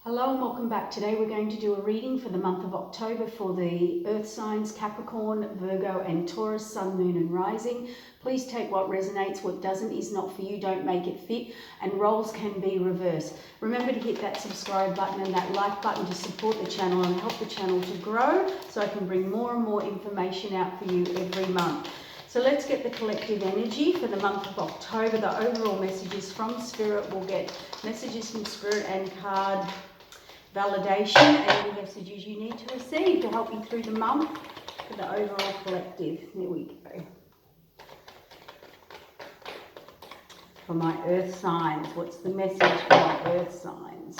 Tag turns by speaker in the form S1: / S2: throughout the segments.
S1: Hello and welcome back. Today we're going to do a reading for the month of October for the earth signs Capricorn, Virgo and Taurus, sun, moon and rising. Please take what resonates, what doesn't is not for you, don't make it fit, and roles can be reversed. Remember to hit that subscribe button and that like button to support the channel and help the channel to grow so I can bring more and more information out for you every month. So let's get the collective energy for the month of October. The overall messages from Spirit. We'll get messages from Spirit and card validation and any messages you need to receive to help you through the month for the overall collective. There we go. For my earth signs, what's the message for my earth signs?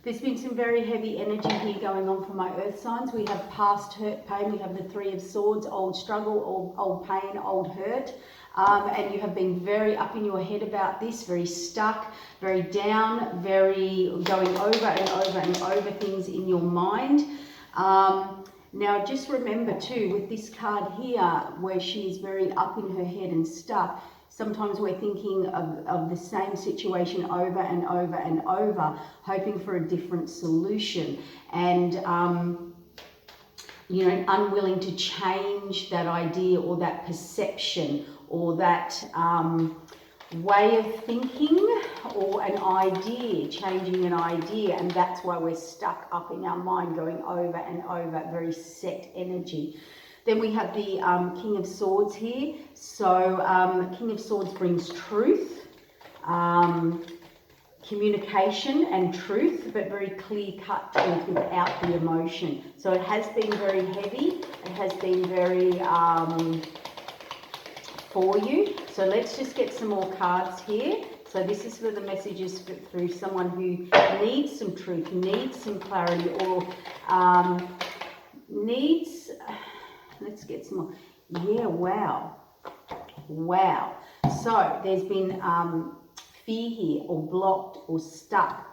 S1: There's been some very heavy energy here going on for my earth signs. We have past hurt, pain. We have the Three of Swords, old struggle, old pain, old hurt. And you have been very up in your head about this, very stuck, very down, very going over and over and over things in your mind. Now just remember too, with this card here, where she is very up in her head and stuck, sometimes we're thinking of the same situation over and over and over, hoping for a different solution, and you know, unwilling to change that idea or that perception or that way of thinking or an idea, changing an idea, and that's why we're stuck up in our mind going over and over, very set energy. Then we have the King of Swords here. So King of Swords brings truth, communication and truth, but very clear-cut truth without the emotion. So it has been very heavy. It has been very for you. So let's just get some more cards here. So this is for the messages through someone who needs some truth, needs some clarity, or needs... Let's get some more. Yeah, wow. Wow. So there's been fear here, or blocked, or stuck.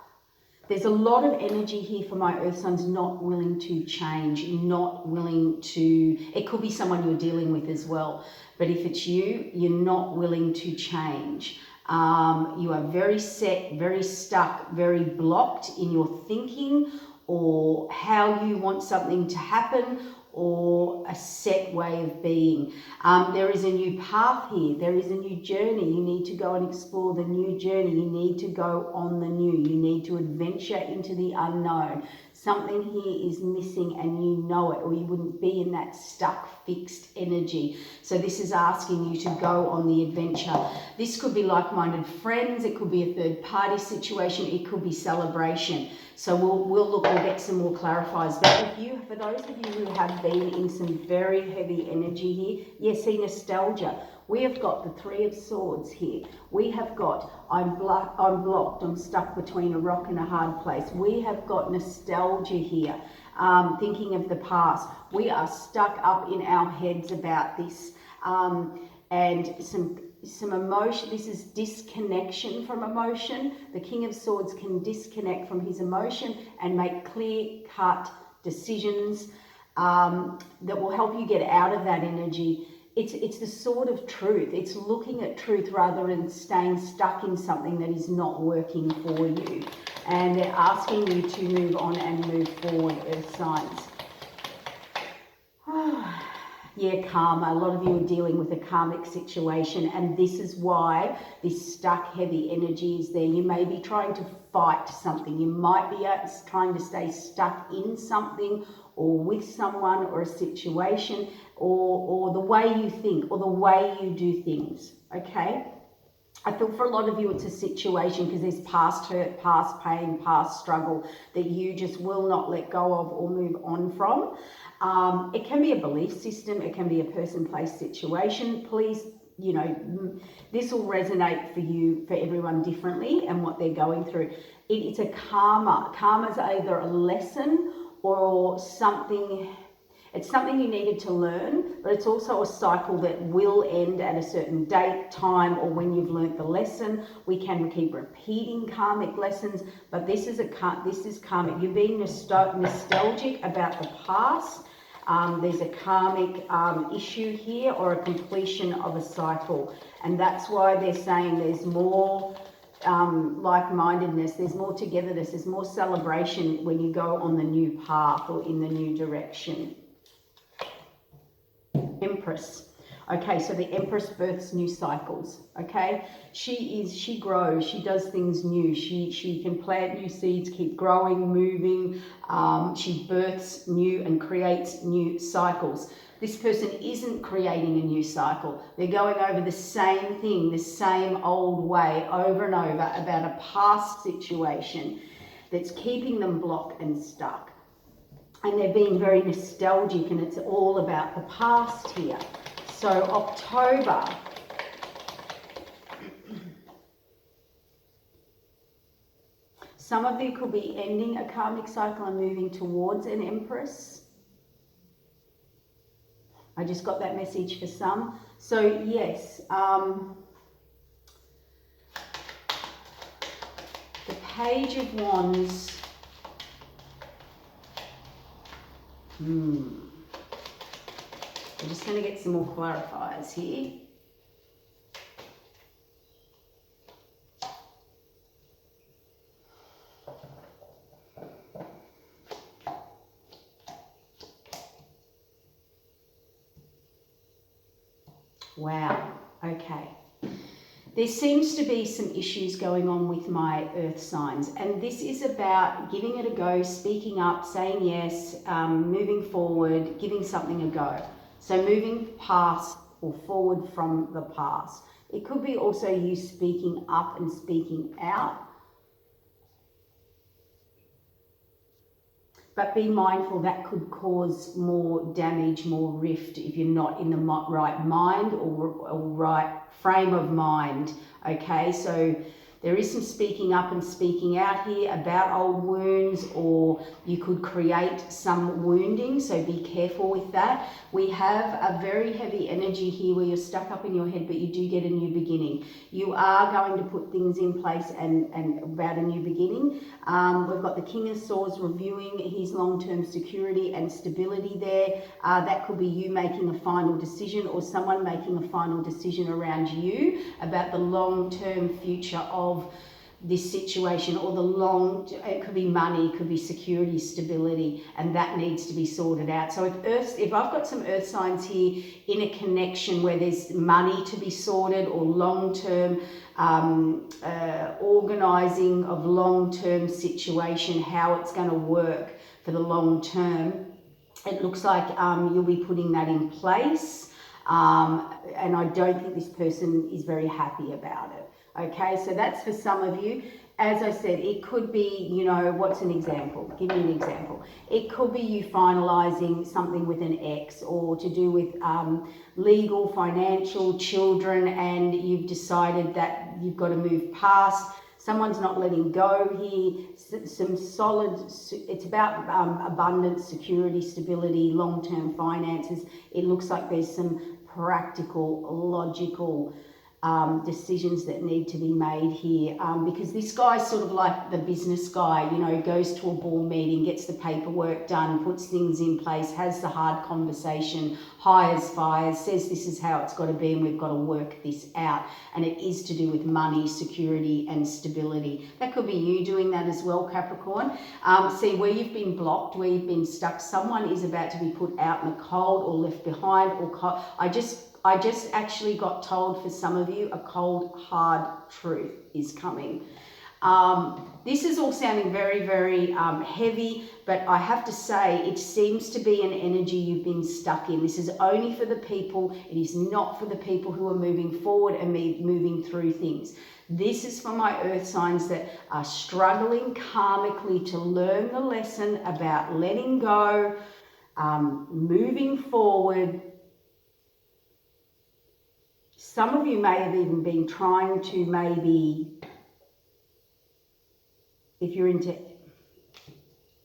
S1: There's a lot of energy here for my earth signs not willing to change, not willing to... It could be someone you're dealing with as well. But if it's you, you're not willing to change. You are very set, very stuck, very blocked in your thinking or how you want something to happen, or a set way of being. There is a new path here. There is a new journey. You need to go and explore the new journey. You need to go on the new. You need to adventure into the unknown. Something here is missing and you know it, or you wouldn't be in that stuck, fixed energy. So this is asking you to go on the adventure. This could be like-minded friends. It could be a third-party situation. It could be celebration. So we'll get some more clarifiers. But if you, for those of you who have been in some very heavy energy here, yes, see nostalgia. We have got the Three of Swords here. We have got I'm blocked, I'm stuck between a rock and a hard place. We have got nostalgia here, thinking of the past. We are stuck up in our heads about this, and some emotion. This is disconnection from emotion. The King of Swords can disconnect from his emotion and make clear-cut decisions that will help you get out of that energy. It's the sword of truth. It's looking at truth rather than staying stuck in something that is not working for you. And they're asking you to move on and move forward, earth signs. Yeah, karma. A lot of you are dealing with a karmic situation, and this is why this stuck, heavy energy is there. You may be trying to fight something. You might be trying to stay stuck in something, or with someone, or a situation, or the way you think, or the way you do things, okay? I feel for a lot of you it's a situation because there's past hurt, past pain, past struggle that you just will not let go of or move on from. It can be a belief system, it can be a person, place, situation. Please, you know, this will resonate for you, for everyone differently and what they're going through. It's a karma. Karma is either a lesson or something. It's something you needed to learn, but it's also a cycle that will end at a certain date, time, or when you've learnt the lesson. We can keep repeating karmic lessons, but this is karmic. You're being nostalgic about the past. There's a karmic issue here or a completion of a cycle. And that's why they're saying there's more like-mindedness, there's more togetherness, there's more celebration when you go on the new path or in the new direction. Empress. Okay, so the Empress births new cycles, okay? She grows, she does things new, she can plant new seeds, keep growing, moving, she births new and creates new cycles. This person isn't creating a new cycle. They're going over the same thing, the same old way over and over about a past situation that's keeping them blocked and stuck. And they're being very nostalgic, and it's all about the past here. So October, some of you could be ending a karmic cycle and moving towards an Empress. I just got that message for some. So yes, the Page of Wands. I'm just going to get some more clarifiers here. Wow, okay. There seems to be some issues going on with my earth signs, and this is about giving it a go, speaking up, saying yes, moving forward, giving something a go. So moving past or forward from the past. It could be also you speaking up and speaking out. But be mindful that could cause more damage, more rift if you're not in the right mind or right frame of mind. Okay, so there is some speaking up and speaking out here about old wounds, or you could create some wounding, so be careful with that. We have a very heavy energy here where you're stuck up in your head, but you do get a new beginning. You are going to put things in place and about a new beginning. We've got the King of Swords reviewing his long-term security and stability there. That could be you making a final decision or someone making a final decision around you about the long-term future of this situation, or it could be money, it could be security, stability, and that needs to be sorted out. So if I've got some earth signs here in a connection where there's money to be sorted or long-term organizing of long-term situation, how it's going to work for the long term, it looks like you'll be putting that in place, and I don't think this person is very happy about it. Okay, so that's for some of you. As I said, it could be, you know, what's an example? Give me an example. It could be you finalising something with an ex, or to do with legal, financial, children, and you've decided that you've got to move past. Someone's not letting go here. Some solid, it's about abundance, security, stability, long-term finances. It looks like there's some practical, logical decisions that need to be made here, because this guy's sort of like the business guy, you know, goes to a board meeting, gets the paperwork done, puts things in place, has the hard conversation, hires, fires, says this is how it's got to be and we've got to work this out. And it is to do with money, security and stability. That could be you doing that as well, Capricorn. See, where you've been blocked, where you've been stuck, someone is about to be put out in the cold or left behind, or I just actually got told for some of you a cold, hard truth is coming. This is all sounding very, very heavy, but I have to say it seems to be an energy you've been stuck in. This is only for the people. It is not for the people who are moving forward and moving through things. This is for my earth signs that are struggling karmically to learn the lesson about letting go, moving forward. Some of you may have even been trying to maybe, if you're into,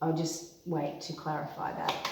S1: I'll just wait to clarify that.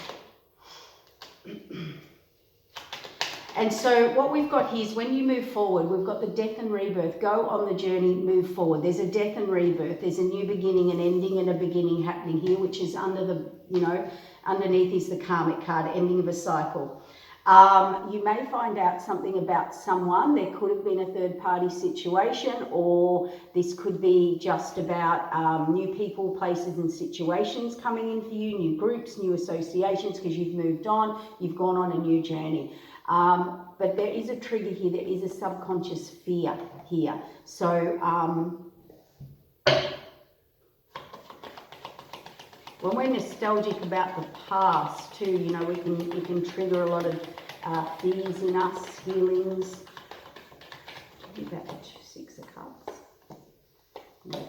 S1: And so what we've got here is when you move forward, we've got the death and rebirth. Go on the journey, move forward. There's a death and rebirth. There's a new beginning, an ending and a beginning happening here, which is under the, you know, Underneath is the karmic card, ending of a cycle. You may find out something about someone. There could have been a third-party situation, or this could be just about new people, places and situations coming in for you, new groups, new associations, because you've moved on, you've gone on a new journey. But there is a trigger here, there is a subconscious fear here. So when we're nostalgic about the past too, you know, it can trigger a lot of fears in us, healings. About the 6 of Cups. Yeah.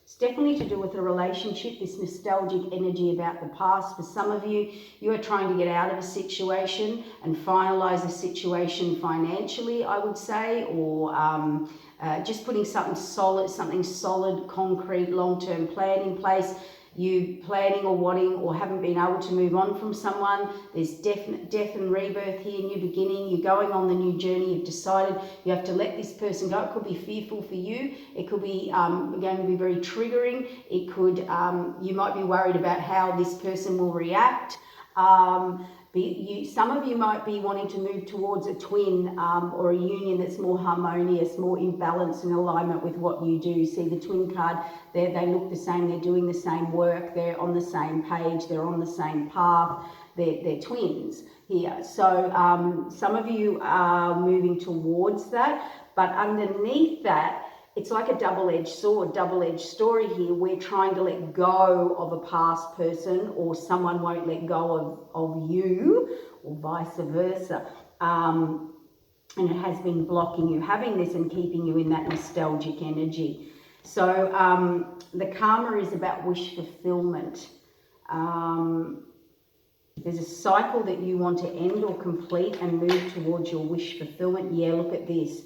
S1: It's definitely to do with a relationship, this nostalgic energy about the past. For some of you, you are trying to get out of a situation and finalize a situation financially, I would say, or just putting something solid, concrete, long-term plan in place. You planning or wanting or haven't been able to move on from someone. There's death and rebirth here, new beginning. You're going on the new journey. You've decided you have to let this person go. It could be fearful for you. It could be going to be very triggering. It could, you might be worried about how this person will react. Some of you might be wanting to move towards a twin or a union that's more harmonious, more in balance and alignment with what you do. See the twin card, they look the same, they're doing the same work, they're on the same page, they're on the same path, they're twins here. So some of you are moving towards that, but underneath that, it's like a double-edged sword, double-edged story here. We're trying to let go of a past person, or someone won't let go of you, or vice versa. And it has been blocking you having this and keeping you in that nostalgic energy. So the karma is about wish fulfillment. There's a cycle that you want to end or complete and move towards your wish fulfillment. Yeah, look at this.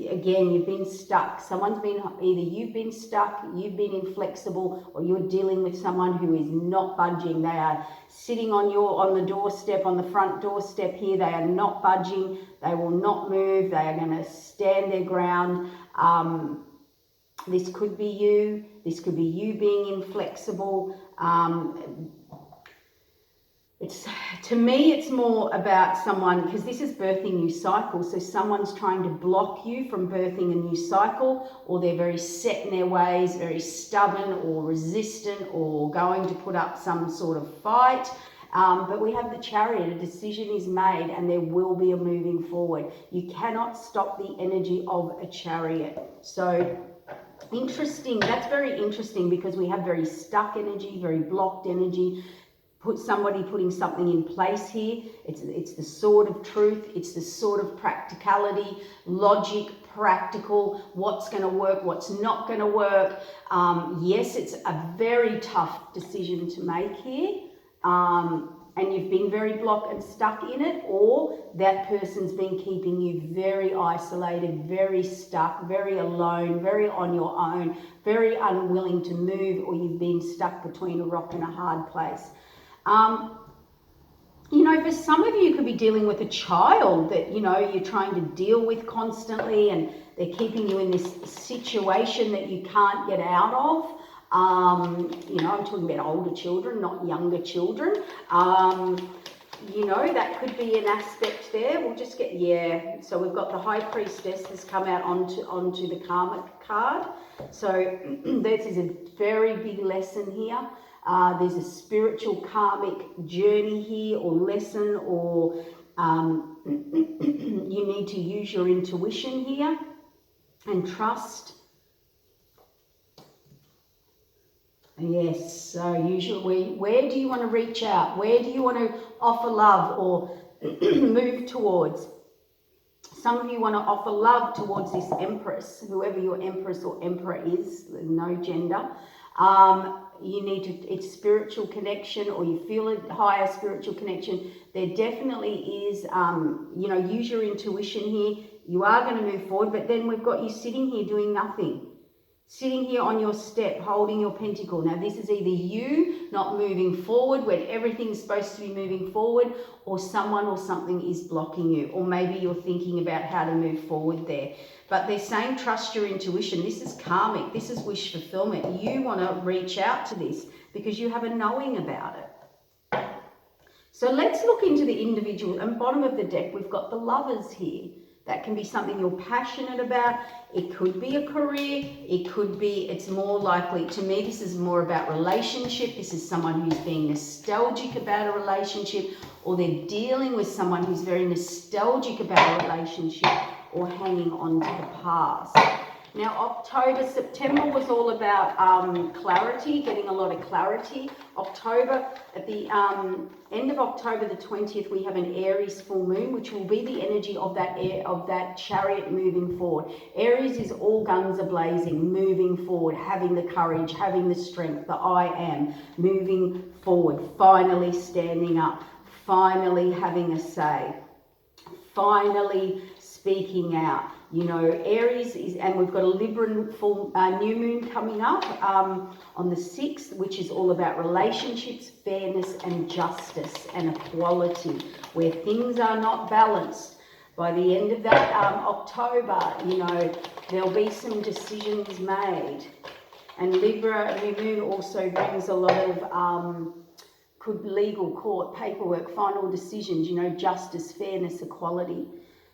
S1: Again, you've been stuck. Someone's been, either you've been stuck, you've been inflexible, or you're dealing with someone who is not budging. They are sitting on the doorstep, on the front doorstep here. They are not budging. They will not move. They are going to stand their ground. This could be you. This could be you being inflexible. To me, it's more about someone, because this is birthing new cycles, so someone's trying to block you from birthing a new cycle, or they're very set in their ways, very stubborn or resistant, or going to put up some sort of fight. But we have the Chariot, a decision is made and there will be a moving forward. You cannot stop the energy of a Chariot. So interesting, that's very interesting, because we have very stuck energy, very blocked energy. Somebody putting something in place here. It's the sword of truth. It's the sword of practicality, logic, practical, what's going to work, what's not going to work. Yes, it's a very tough decision to make here. And you've been very blocked and stuck in it, or that person's been keeping you very isolated, very stuck, very alone, very on your own, very unwilling to move, or you've been stuck between a rock and a hard place. You know, for some of you, could be dealing with a child that, you know, you're trying to deal with constantly, and they're keeping you in this situation that you can't get out of. You know, I'm talking about older children, not younger children. You know, that could be an aspect there. We'll just get, yeah. So we've got the High Priestess has come out onto the karmic card. So this is a very big lesson here. There's a spiritual karmic journey here, or lesson, or you need to use your intuition here and trust. Yes, so usually, where do you want to reach out? Where do you want to offer love or move towards? Some of you want to offer love towards this Empress, whoever your Empress or Emperor is, no gender. You need to, it's spiritual connection, or you feel a higher spiritual connection. There definitely is, you know, use your intuition here. You are going to move forward, but then we've got you sitting here doing nothing. Sitting here on your step, holding your pentacle. Now, this is either you not moving forward when everything's supposed to be moving forward, or someone or something is blocking you, or maybe you're thinking about how to move forward there. But they're saying trust your intuition. This is karmic. This is wish fulfillment. You want to reach out to this because you have a knowing about it. So let's look into the individual. And bottom of the deck, we've got the Lovers here. That can be something you're passionate about. It could be a career. It could be, it's more likely, to me, this is more about relationship. This is someone who's being nostalgic about a relationship, or they're dealing with someone who's very nostalgic about a relationship or hanging on to the past. Now, October, September was all about clarity, getting a lot of clarity. October, at the end of October the 20th, we have an Aries full moon, which will be the energy of that chariot moving forward. Aries is all guns are blazing, moving forward, having the courage, having the strength, the I am, moving forward, finally standing up, finally having a say, finally speaking out. You know, Aries is, and we've got a Libran full new moon coming up on the 6th, which is all about relationships, fairness and justice and equality, where things are not balanced. By the end of that October, you know, there'll be some decisions made. And Libra new moon also brings a lot of legal, court, paperwork, final decisions, you know, justice, fairness, equality.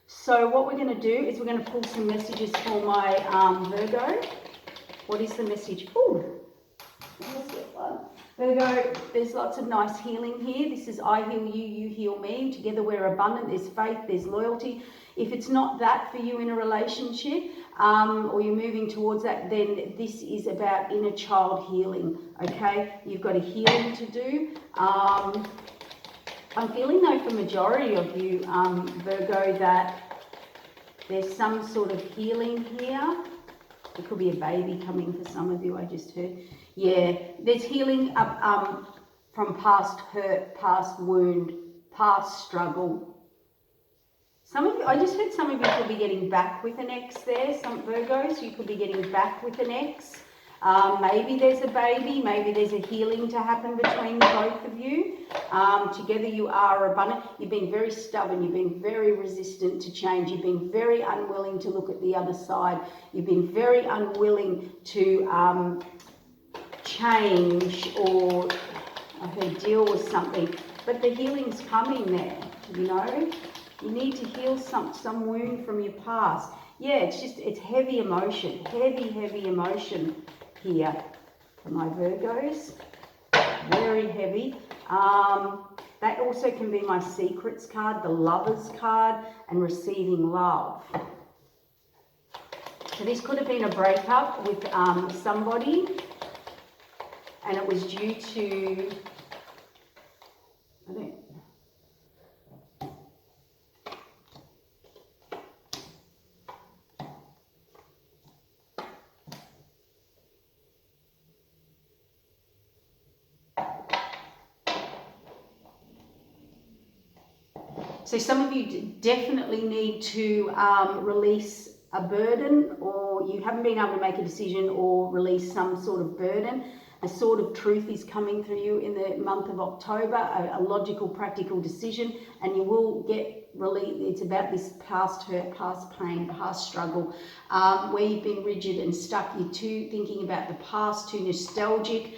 S1: So what we're going to do is we're going to pull some messages for my Virgo. What is the message? Ooh, let's get one. Virgo, there's lots of nice healing here. This is I heal you, you heal me. Together we're abundant. There's faith, there's loyalty. If it's not that for you in a relationship, or you're moving towards that, then this is about inner child healing, okay? You've got a healing to do. I'm feeling though for majority of you, Virgo, that there's some sort of healing here. It could be a baby coming for some of you, I just heard. Yeah, there's healing from past hurt, past wound, past struggle. Some of you, I just heard some of you could be getting back with an ex there, some Virgos, you could be getting back with an ex. Maybe there's a baby, maybe there's a healing to happen between both of you. Together you are abundant. You've been very stubborn, you've been very resistant to change, you've been very unwilling to look at the other side, you've been very unwilling to change or deal with something. But the healing's coming there, you know. You need to heal some wound from your past. Yeah, it's heavy emotion, heavy emotion here for my Virgos, very heavy. That also can be my secrets card, the Lovers card, and receiving love. So this could have been a breakup with somebody, and it was due to, I don't. So some of you definitely need to release a burden, or you haven't been able to make a decision or release some sort of burden. A sort of truth is coming through you in the month of October, a logical, practical decision, and you will get relief. It's about this past hurt, past pain, past struggle, where you've been rigid and stuck. You're too thinking about the past, too nostalgic.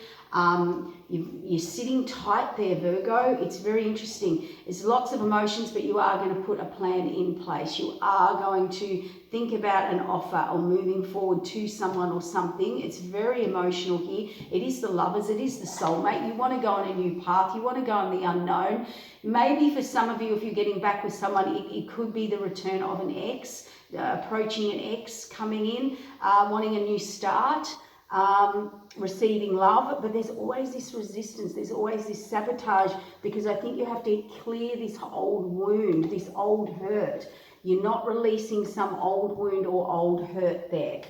S1: You're sitting tight there, Virgo. It's very interesting. There's lots of emotions, but you are going to put a plan in place. You are going to think about an offer or moving forward to someone or something. It's very emotional here. It is the Lovers. It is the soulmate. You want to go on a new path. You want to go on the unknown. Maybe for some of you, if you're getting back with someone, it could be the return of an ex, approaching an ex, coming in, wanting a new start. Receiving love, but there's always this resistance, there's always this sabotage, because I think you have to clear this old wound, this old hurt. You're not releasing some old wound or old hurt there.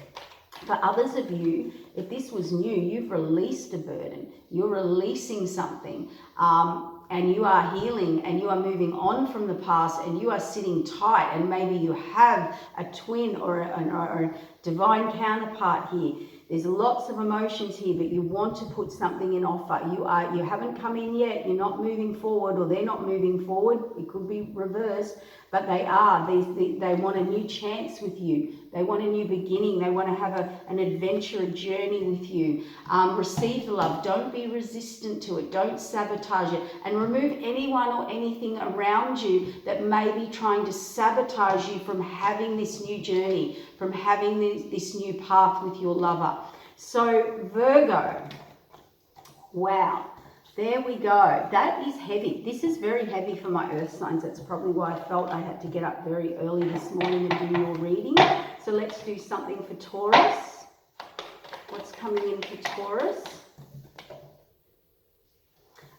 S1: For others of you, if this was new, you've released a burden, you're releasing something, and you are healing and you are moving on from the past, and you are sitting tight, and maybe you have a twin or a divine counterpart here. There's lots of emotions here, but you want to put something in offer. You haven't come in yet, you're not moving forward, or they're not moving forward. It could be reversed, But they are. They want a new chance with you. They want a new beginning. They want to have an adventure, a journey with you. Receive the love. Don't be resistant to it. Don't sabotage it. And remove anyone or anything around you that may be trying to sabotage you from having this new journey, from having this new path with your lover. So Virgo, wow. There we go. That is heavy. This is very heavy for my earth signs. That's probably why I felt I had to get up very early this morning and do your reading. So let's do something for Taurus. What's coming in for Taurus?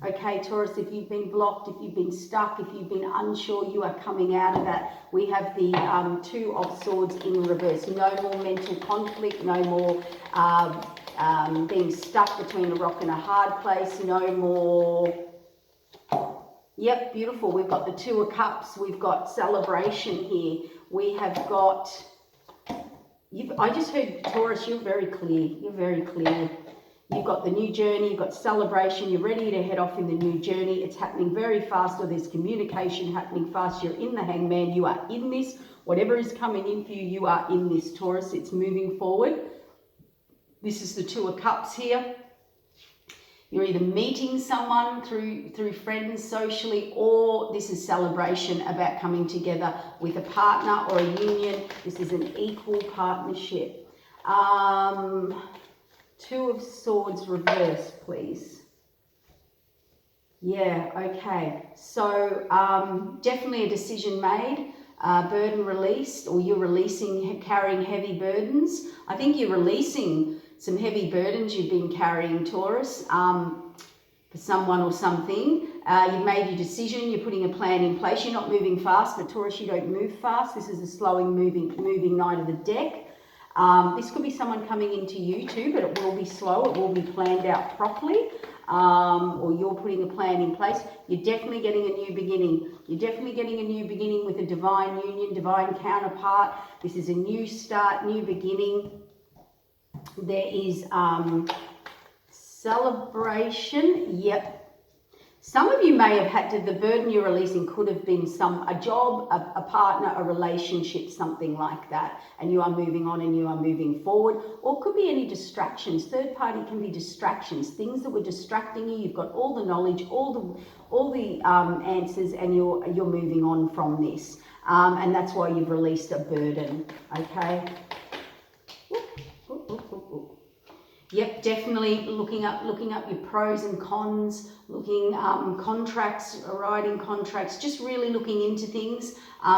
S1: Okay, Taurus, if you've been blocked, if you've been stuck, if you've been unsure, you are coming out of that. We have the Two of Swords in reverse. No more mental conflict, no more being stuck between a rock and a hard place, no more. Yep, beautiful. We've got the Two of Cups. We've got celebration here. We have got, I just heard, Taurus, you're very clear. You're very clear. You've got the new journey, you've got celebration, you're ready to head off in the new journey. It's happening very fast, or there's communication happening fast. You're in the Hangman, you are in this. Whatever is coming in for you, you are in this, Taurus. It's moving forward. This is the Two of Cups here. You're either meeting someone through friends socially, or this is celebration about coming together with a partner or a union. This is an equal partnership. Two of Swords reverse, please. Yeah, okay. So definitely a decision made, burden released, or you're releasing, carrying heavy burdens. I think you're releasing some heavy burdens you've been carrying, Taurus, for someone or something. You've made your decision, you're putting a plan in place. You're not moving fast, but Taurus, you don't move fast. This is a slowing, moving night of the deck. This could be someone coming into you too, but it will be slow. It will be planned out properly, or you're putting a plan in place. You're definitely getting a new beginning. You're definitely getting a new beginning with a divine union, divine counterpart. This is a new start, new beginning. There is celebration. Yep. Some of you may have had to, the burden you're releasing could have been a job, a partner, a relationship, something like that. And you are moving on and you are moving forward. Or it could be any distractions. Third party can be distractions, things that were distracting you. You've got all the knowledge, all the answers, and you're moving on from this. And that's why you've released a burden. Okay. Yep, definitely looking up your pros and cons, looking contracts, writing contracts, just really looking into things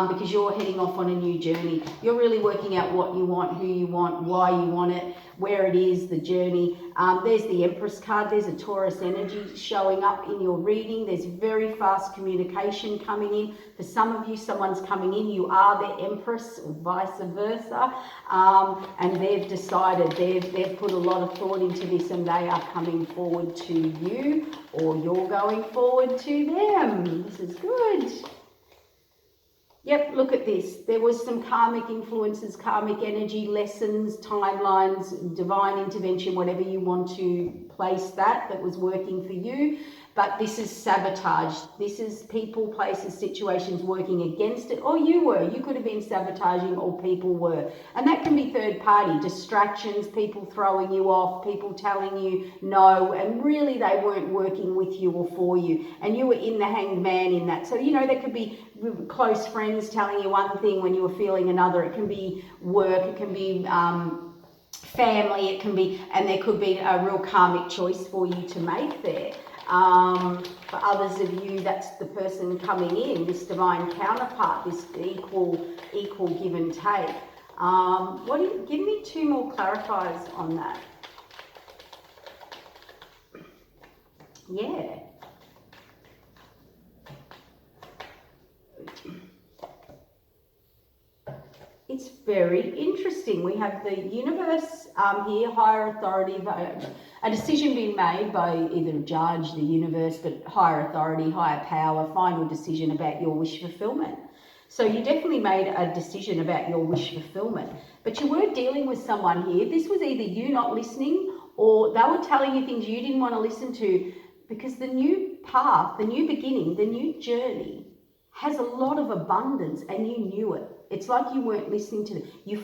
S1: because you're heading off on a new journey. You're really working out what you want, who you want, why you want it, where it is, the journey. There's the Empress card. There's a Taurus energy showing up in your reading. There's very fast communication coming in. For some of you, someone's coming in. You are the Empress, or vice versa. And they've decided, they've put a lot of thought into this, and they are coming forward to you, or you're going forward to them. This is good. Yep, look at this. There was some karmic influences, karmic energy, lessons, timelines, divine intervention, whatever you want to place that was working for you. But this is sabotage. This is people, places, situations working against it. Or you were. You could have been sabotaging, or people were. And that can be third party. Distractions, people throwing you off, people telling you no, and really they weren't working with you or for you. And you were in the hanged man in that. So, you know, there could be close friends telling you one thing when you were feeling another. It can be work. It can be family. It can be, and there could be a real karmic choice for you to make there. For others of you, that's the person coming in, this divine counterpart, this equal give and take. Give me two more clarifiers on that. Yeah. It's very interesting. We have the universe here, higher authority, a decision being made by either a judge, the universe, but higher authority, higher power, final decision about your wish fulfillment. So you definitely made a decision about your wish fulfillment, but you were dealing with someone here. This was either you not listening, or they were telling you things you didn't want to listen to, because the new path, the new beginning, the new journey has a lot of abundance, and you knew it. It's like you weren't listening to them. You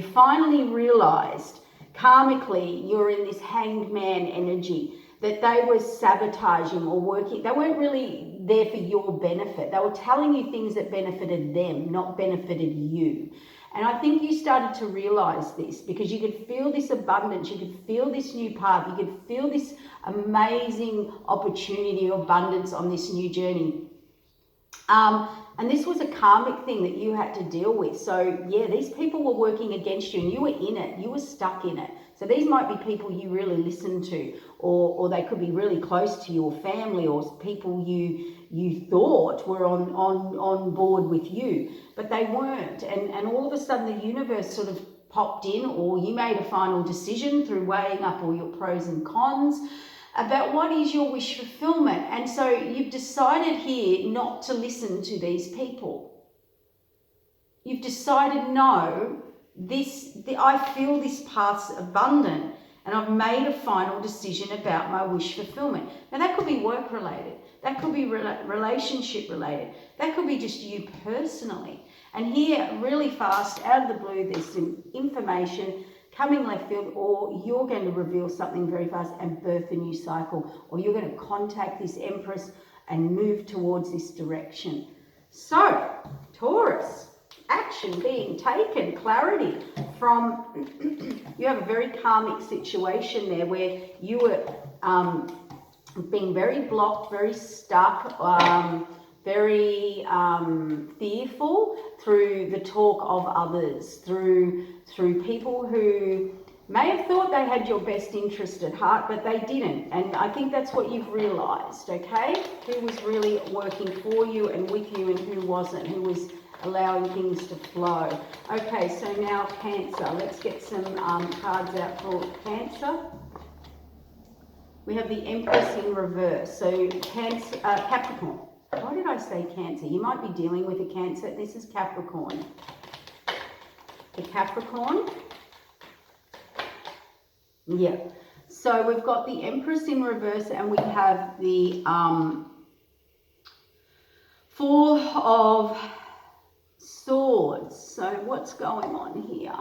S1: finally realized karmically you're in this hanged man energy, that they were sabotaging or working. They weren't really there for your benefit. They were telling you things that benefited them, not benefited you. And I think you started to realize this because you could feel this abundance, you could feel this new path, you could feel this amazing opportunity or abundance on this new journey. And this was a karmic thing that you had to deal with. So yeah, these people were working against you and you were in it, you were stuck in it. So these might be people you really listen to, or they could be really close to you, or family, or people you thought were on board with you, but they weren't. And all of a sudden the universe sort of popped in, or you made a final decision through weighing up all your pros and cons about what is your wish fulfillment. And so you've decided here not to listen to these people. You've decided, no, I feel this path's abundant, and I've made a final decision about my wish fulfillment. Now that could be work related, that could be relationship related, that could be just you personally. And here, really fast, out of the blue, there's some information coming left field, or you're going to reveal something very fast and birth a new cycle, or you're going to contact this Empress and move towards this direction. So, Taurus, action being taken, clarity from, you have a very karmic situation there where you were being very blocked, very stuck, very fearful through the talk of others, through people who may have thought they had your best interest at heart, but they didn't. And I think that's what you've realized, okay? Who was really working for you and with you, and who wasn't, who was allowing things to flow. Okay, so now Cancer. Let's get some cards out for Cancer. We have the Empress in reverse. So Cancer, Capricorn. Why did I say Cancer? You might be dealing with a Cancer. This is Capricorn. The Capricorn. Yeah. So we've got the Empress in reverse, and we have the Four of Swords. So what's going on here?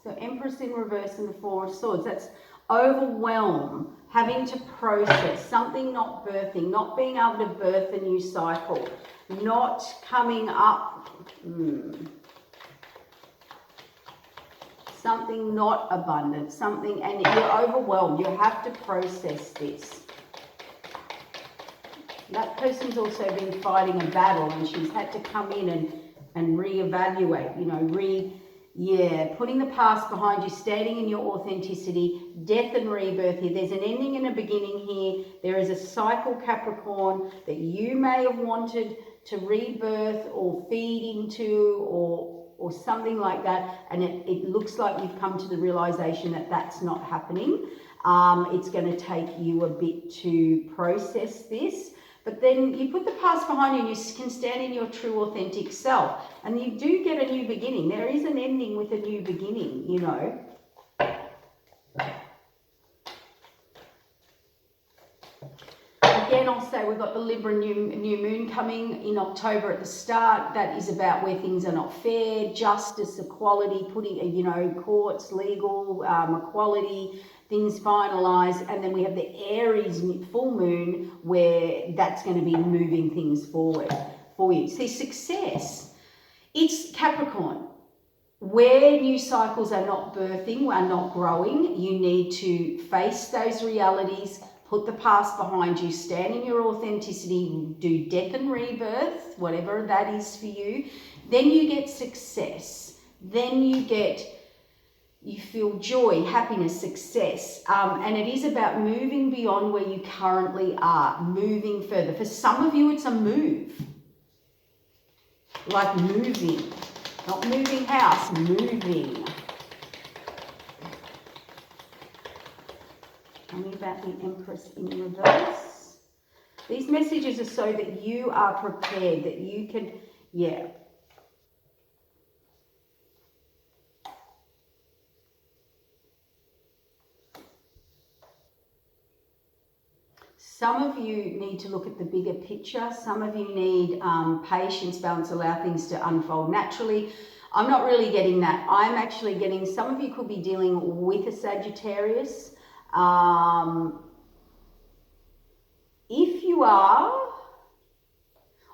S1: So Empress in reverse and the Four of Swords. That's overwhelm, having to process, something not birthing, not being able to birth a new cycle, not coming up, something not abundant, something, and you're overwhelmed. You have to process this. That person's also been fighting a battle, and she's had to come in and reevaluate, you know, putting the past behind you, standing in your authenticity, death and rebirth here. There's an ending and a beginning here. There is a cycle, Capricorn, that you may have wanted to rebirth or feed into, or something like that, and it looks like you've come to the realization that that's not happening. It's going to take you a bit to process this. But then you put the past behind you and you can stand in your true authentic self. And you do get a new beginning. There is an ending with a new beginning, you know. Again, I'll say we've got the Libra new moon coming in October at the start. That is about where things are not fair, justice, equality, putting, you know, courts, legal, equality, things finalised. And then we have the Aries full moon, where that's going to be moving things forward for you. See, success, it's Capricorn. Where new cycles are not birthing, are not growing, you need to face those realities, put the past behind you, stand in your authenticity, do death and rebirth, whatever that is for you. Then you get success. Then you feel joy, happiness, success. And it is about moving beyond where you currently are, moving further. For some of you, it's a move. Like moving. Not moving house, moving. Tell me about the Empress in reverse. These messages are so that you are prepared, that you can, Some of you need to look at the bigger picture. Some of you need patience, balance, allow things to unfold naturally. I'm not really getting that. I'm actually getting, some of you could be dealing with a Sagittarius. If you are,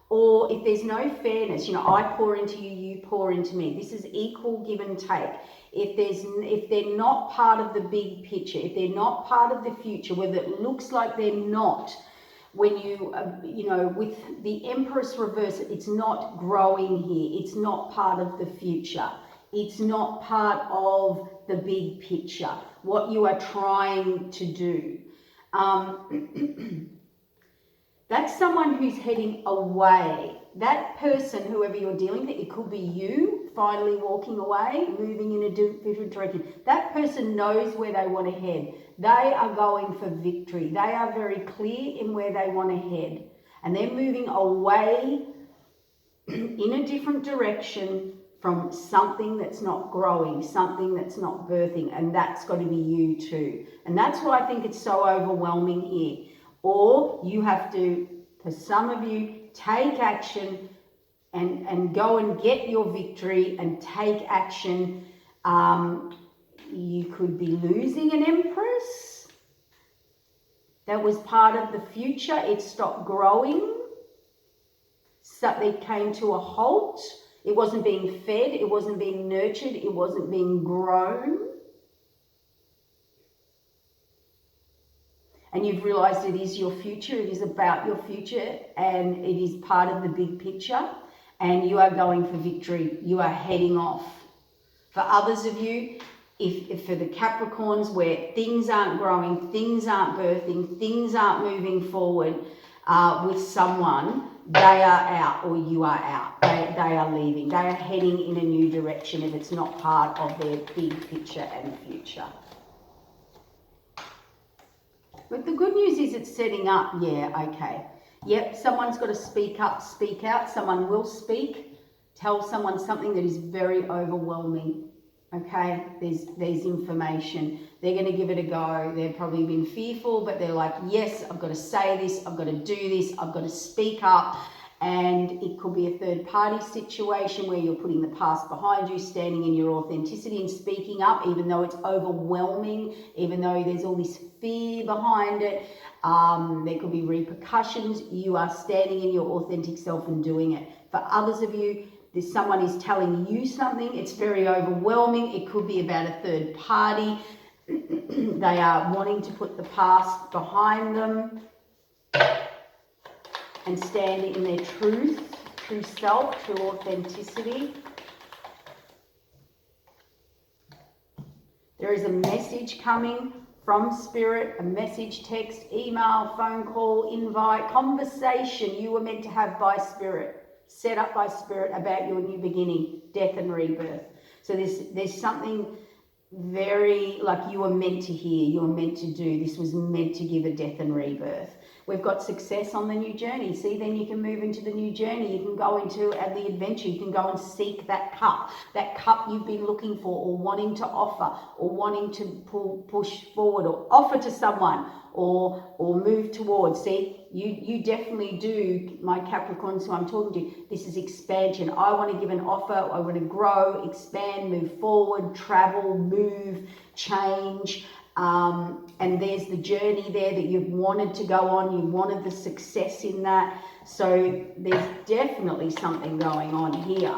S1: or if there's no fairness, you know, I pour into you, you pour into me. This is equal give and take. If they're not part of the big picture, if they're not part of the future, whether it looks like they're not, when you, you know, with the Empress reverse, it's not growing here. It's not part of the future. It's not part of the big picture, what you are trying to do. That's someone who's heading away. That person, whoever you're dealing with, it could be you finally walking away, moving in a different direction. That person knows where they want to head. They are going for victory. They are very clear in where they want to head. And they're moving away in a different direction from something that's not growing, something that's not birthing. And that's got to be you too. And that's why I think it's so overwhelming here. Or you have to, for some of you, take action and go and get your victory and take action. You could be losing an Empress that was part of the future. It stopped growing. So it came to a halt. It wasn't being fed. It wasn't being nurtured. It wasn't being grown. And you've realized it is your future, it is about your future, and it is part of the big picture, and you are going for victory. You are heading off. For others of you, if for the Capricorns, where things aren't growing, things aren't birthing, things aren't moving forward with someone, they are out, or you are out. They are leaving. They are heading in a new direction if it's not part of their big picture and future. But the good news is it's setting up. Yeah, okay. Yep, someone's got to speak up, speak out. Someone will speak. Tell someone something that is very overwhelming. Okay, there's information. They're going to give it a go. They've probably been fearful, but they're like, yes, I've got to say this. I've got to do this. I've got to speak up. And it could be a third party situation where you're putting the past behind you, standing in your authenticity and speaking up, even though it's overwhelming, even though there's all this fear behind it. There could be repercussions. You are standing in your authentic self and doing it. For others of you, someone is telling you something. It's very overwhelming. It could be about a third party. They are wanting to put the past behind them and stand in their truth, true self, true authenticity. There is a message coming from Spirit, a message, text, email, phone call, invite, conversation you were meant to have by Spirit, set up by Spirit about your new beginning, death and rebirth. So there's something very like you were meant to hear, you were meant to do. This was meant to give a death and rebirth. We've got success on the new journey. See, then you can move into the new journey. You can go into the adventure. You can go and seek that cup you've been looking for or wanting to offer or wanting to push forward or offer to someone or move towards. See, you definitely do, my Capricorns who I'm talking to, this is expansion. I want to give an offer. I want to grow, expand, move forward, travel, move, change. And there's the journey there that you've wanted to go on. You wanted the success in that. So there's definitely something going on here.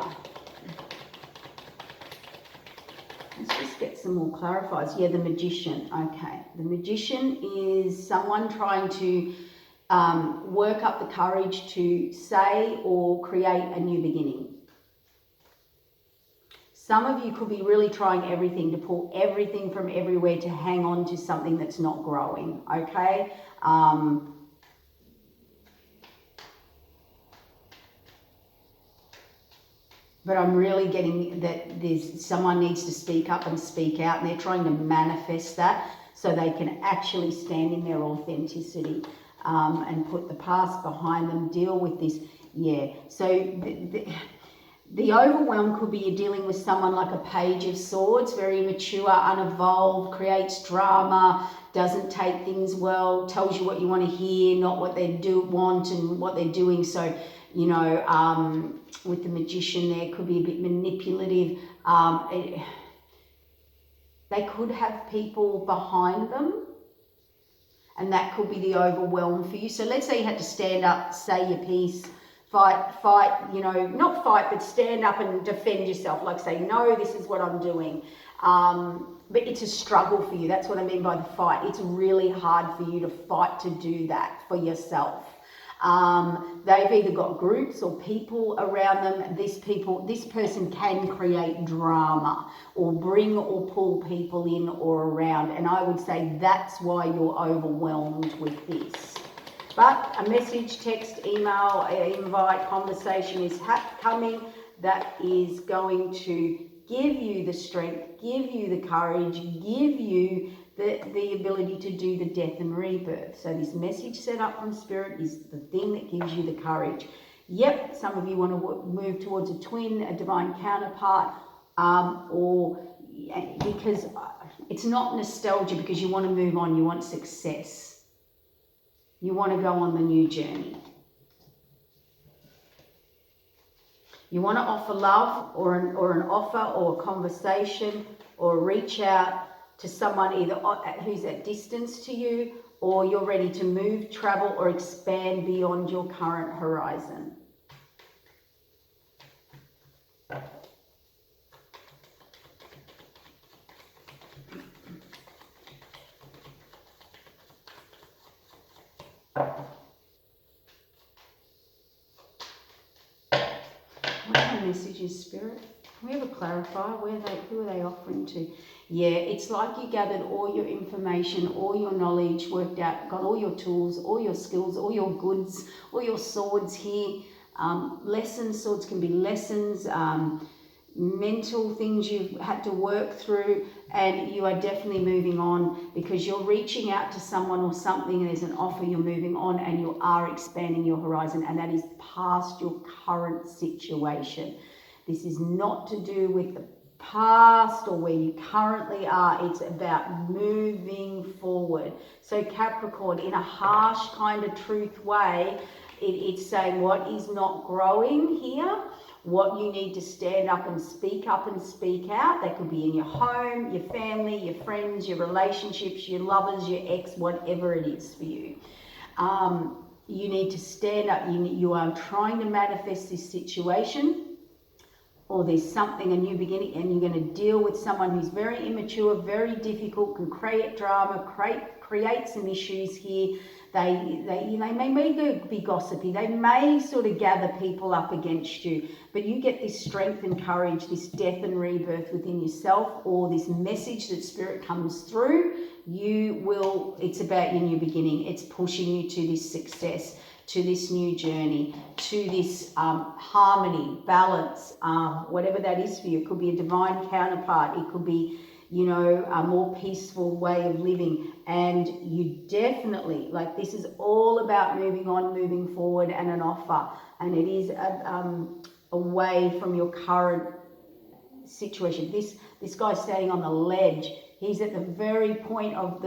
S1: Let's just get some more clarifiers. Yeah, the Magician. Okay. The Magician is someone trying to work up the courage to say or create a new beginning. Some of you could be really trying everything to pull everything from everywhere to hang on to something that's not growing, okay? But I'm really getting that there's someone needs to speak up and speak out, and they're trying to manifest that so they can actually stand in their authenticity and put the past behind them, deal with this. Yeah, so The overwhelm could be you're dealing with someone like a Page of Swords, very mature, unevolved, creates drama, doesn't take things well, tells you what you want to hear, not what they want and what they're doing. So, you know, with the Magician there, could be a bit manipulative. They could have people behind them, and that could be the overwhelm for you. So let's say you had to stand up, say your piece, fight, you know, not fight, but stand up and defend yourself, like say, no, this is what I'm doing. But it's a struggle for you. That's what I mean by the fight. It's really hard for you to fight to do that for yourself. They've either got groups or people around them. This person can create drama or bring or pull people in or around. And I would say that's why you're overwhelmed with this. But a message, text, email, invite, conversation is coming that is going to give you the strength, give you the courage, give you the ability to do the death and rebirth. So this message set up from Spirit is the thing that gives you the courage. Yep, some of you want to move towards a twin, a divine counterpart, or because it's not nostalgia, because you want to move on, you want success. You want to go on the new journey. You want to offer love or an offer or a conversation or reach out to someone either who's at distance to you, or you're ready to move, travel or expand beyond your current horizon. What message is Spirit? Can we ever clarify who are they offering to? Yeah, it's like you gathered all your information, all your knowledge, worked out, got all your tools, all your skills, all your goods, all your swords here. Lessons, swords can be lessons, mental things you've had to work through, and you are definitely moving on because you're reaching out to someone or something, and there's an offer, you're moving on and you are expanding your horizon, and that is past your current situation. This is not to do with the past or where you currently are. It's about moving forward. So Capricorn, in a harsh kind of truth way, it's saying what is not growing here, what you need to stand up and speak out. That could be in your home, your family, your friends, your relationships, your lovers, your ex, whatever it is for you. You need to stand up. You are trying to manifest this situation, or there's something, a new beginning, and you're going to deal with someone who's very immature, very difficult, can create drama, create some issues here. They may be gossipy. They may sort of gather people up against you, but you get this strength and courage, this death and rebirth within yourself, or this message that Spirit comes through. It's about your new beginning. It's pushing you to this success, to this new journey, to this harmony, balance, whatever that is for you. It could be a divine counterpart. It could be, a more peaceful way of living. And you definitely, this is all about moving on, moving forward, and an offer. And it is away from your current situation. This guy's standing on the ledge. He's at the very point of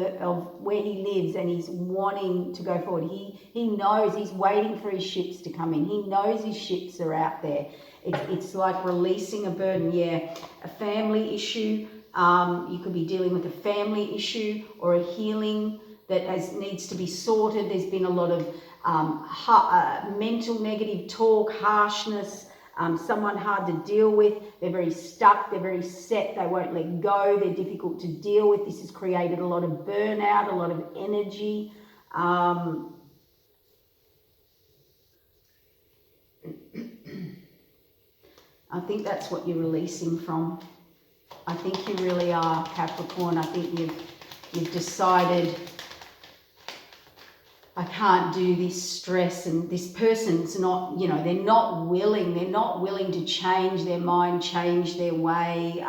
S1: where he lives, and he's wanting to go forward. He knows, he's waiting for his ships to come in. He knows his ships are out there. It's like releasing a burden. Yeah, a family issue. You could be dealing with a family issue or a healing that needs to be sorted. There's been a lot of mental negative talk, harshness, someone hard to deal with. They're very stuck, they're very set, they won't let go, they're difficult to deal with. This has created a lot of burnout, a lot of energy. I think that's what you're releasing from. I think you really are, Capricorn. I think you've decided, I can't do this stress, and this person's not, they're not willing to change their mind, change their way.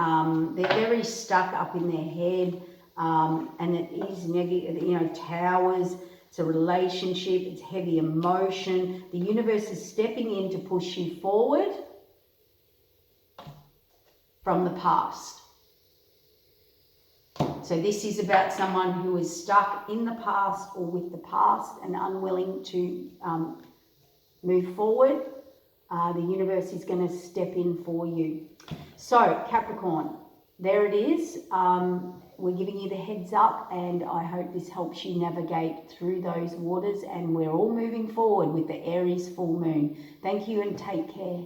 S1: They're very stuck up in their head, and it is negative, towers. It's a relationship, it's heavy emotion. The universe is stepping in to push you forward. from the past. So this is about someone who is stuck in the past or with the past and unwilling to move forward. The universe is going to step in for you. So Capricorn, there it is. We're giving you the heads up, and I hope this helps you navigate through those waters, and we're all moving forward with the Aries full moon. Thank you and take care.